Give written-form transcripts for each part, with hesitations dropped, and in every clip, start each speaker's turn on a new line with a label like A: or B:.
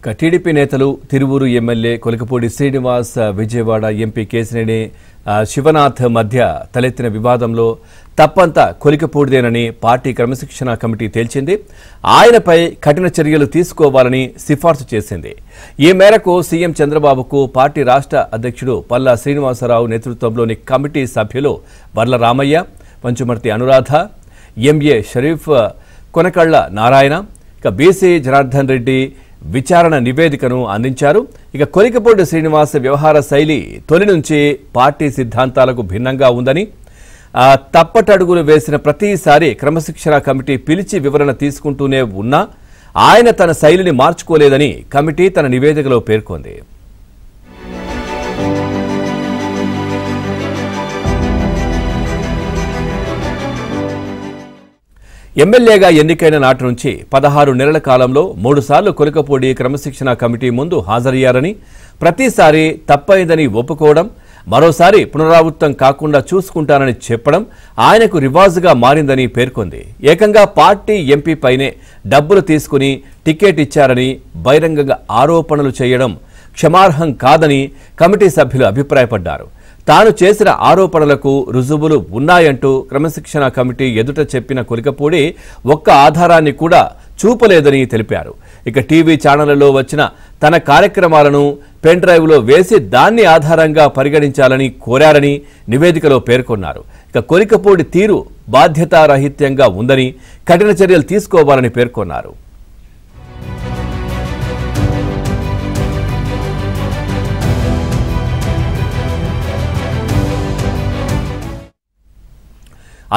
A: TDP నేతలు Tiruvuru MLA Kolikapudi Srinivas, Vijayawada MP Kesineni Sivanath మధ్య తలెత్తిన వివాదంలో తప్పంతా కొలికపూడిదేనని పార్టీ క్రమశిక్షణ కమిటీ తేల్చింది. ఆయనపై కఠిన చర్యలు తీసుకోవాలని సిఫార్సు చేసింది. ఈ మేరకు సీఎం చంద్రబాబుకు పార్టీ రాష్ట్ర అధ్యక్షుడు పల్లా శ్రీనివాసరావు నేతృత్వంలోని కమిటీ సభ్యులు వర్ల రామయ్య, పంచుమర్తి అనురాధ, ఎంఏ షరీఫ్, కొనకళ్ళ నారాయణ, బీసీ జనార్దన్ రెడ్డి విచారణ నివేదికను అందించారు. కొలికపూడి శ్రీనివాస్ వ్యవహార శైలి తొలి నుంచి పార్టీ సిద్ధాంతాలకు భిన్నంగా ఉందని, తప్పటడుగులు వేసిన ప్రతిసారి క్రమశిక్షణ కమిటీ పిలిచి వివరణ తీసుకుంటూనే ఉన్నా ఆయన తన శైలిని మార్చుకోలేదని కమిటీ తన నివేదికలో పేర్కొంది. ఎమ్మెల్యేగా ఎన్నికైన నాటి నుంచి 16 నెలల కాలంలో 3 సార్లు కొలికపూడి క్రమశిక్షణ కమిటీ ముందు హాజరయ్యారని, ప్రతిసారి తప్పైందని ఒప్పుకోవడం, మరోసారి పునరావృతం కాకుండా చూసుకుంటానని చెప్పడం ఆయనకు రివాజుగా మారిందని పేర్కొంది. ఏకంగా పార్టీ ఎంపీ పైనే డబ్బులు తీసుకుని టికెట్ ఇచ్చారని బహిరంగంగా ఆరోపణలు చేయడం క్షమార్హం కాదని కమిటీ సభ్యులు అభిప్రాయపడ్డారు. తాను చేసిన ఆరోపణలకు రుజువులు ఉన్నాయంటూ క్రమశిక్షణ కమిటీ ఎదుట చెప్పిన కొలికపూడి ఒక్క ఆధారాన్ని కూడా చూపలేదని తెలిపారు. టీవీ ఛానళ్లలో వచ్చిన తన కార్యక్రమాలను పెన్ డ్రైవ్లో వేసి దాన్ని ఆధారంగా పరిగణించాలని కోరారని నివేదికలో పేర్కొన్నారు. కొలికపూడి తీరు బాధ్యతారాహిత్యంగా ఉందని, కఠిన చర్యలు తీసుకోవాలని పేర్కొన్నారు.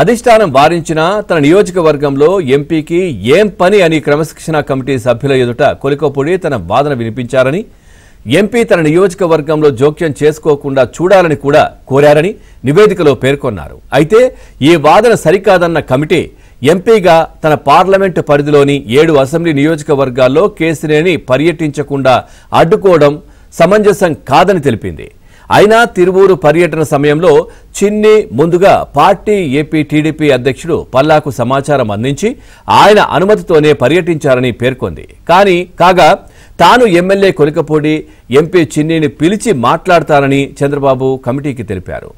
A: అధిష్టానం వారించిన తన నియోజకవర్గంలో ఎంపీకి ఏం పని అని క్రమశిక్షణ కమిటీ సభ్యుల ఎదుట కొలికపూడి తన వాదన వినిపించారని, ఎంపీ తన నియోజకవర్గంలో జోక్యం చేసుకోకుండా చూడాలని కూడా కోరారని నివేదికలో పేర్కొన్నారు. అయితే ఈ వాదన సరికాదన్న కమిటీ ఎంపీగా తన పార్లమెంటు పరిధిలోని 7 అసెంబ్లీ నియోజకవర్గాల్లో కేశినేని పర్యటించకుండా అడ్డుకోవడం సమంజసం కాదని తెలిపింది. అయినా తిరువూరు పర్యటన సమయంలో చిన్ని ముందుగా పార్టీ ఏపీ టీడీపీ అధ్యక్షుడు పల్లాకు సమాచారం అందించి ఆయన అనుమతితోనే పర్యటించారని పేర్కొంది. కాగా తాను ఎమ్మెల్యే కొలికపూడి, ఎంపీ చిన్నిని పిలిచి మాట్లాడతానని చంద్రబాబు కమిటీకి తెలిపారు.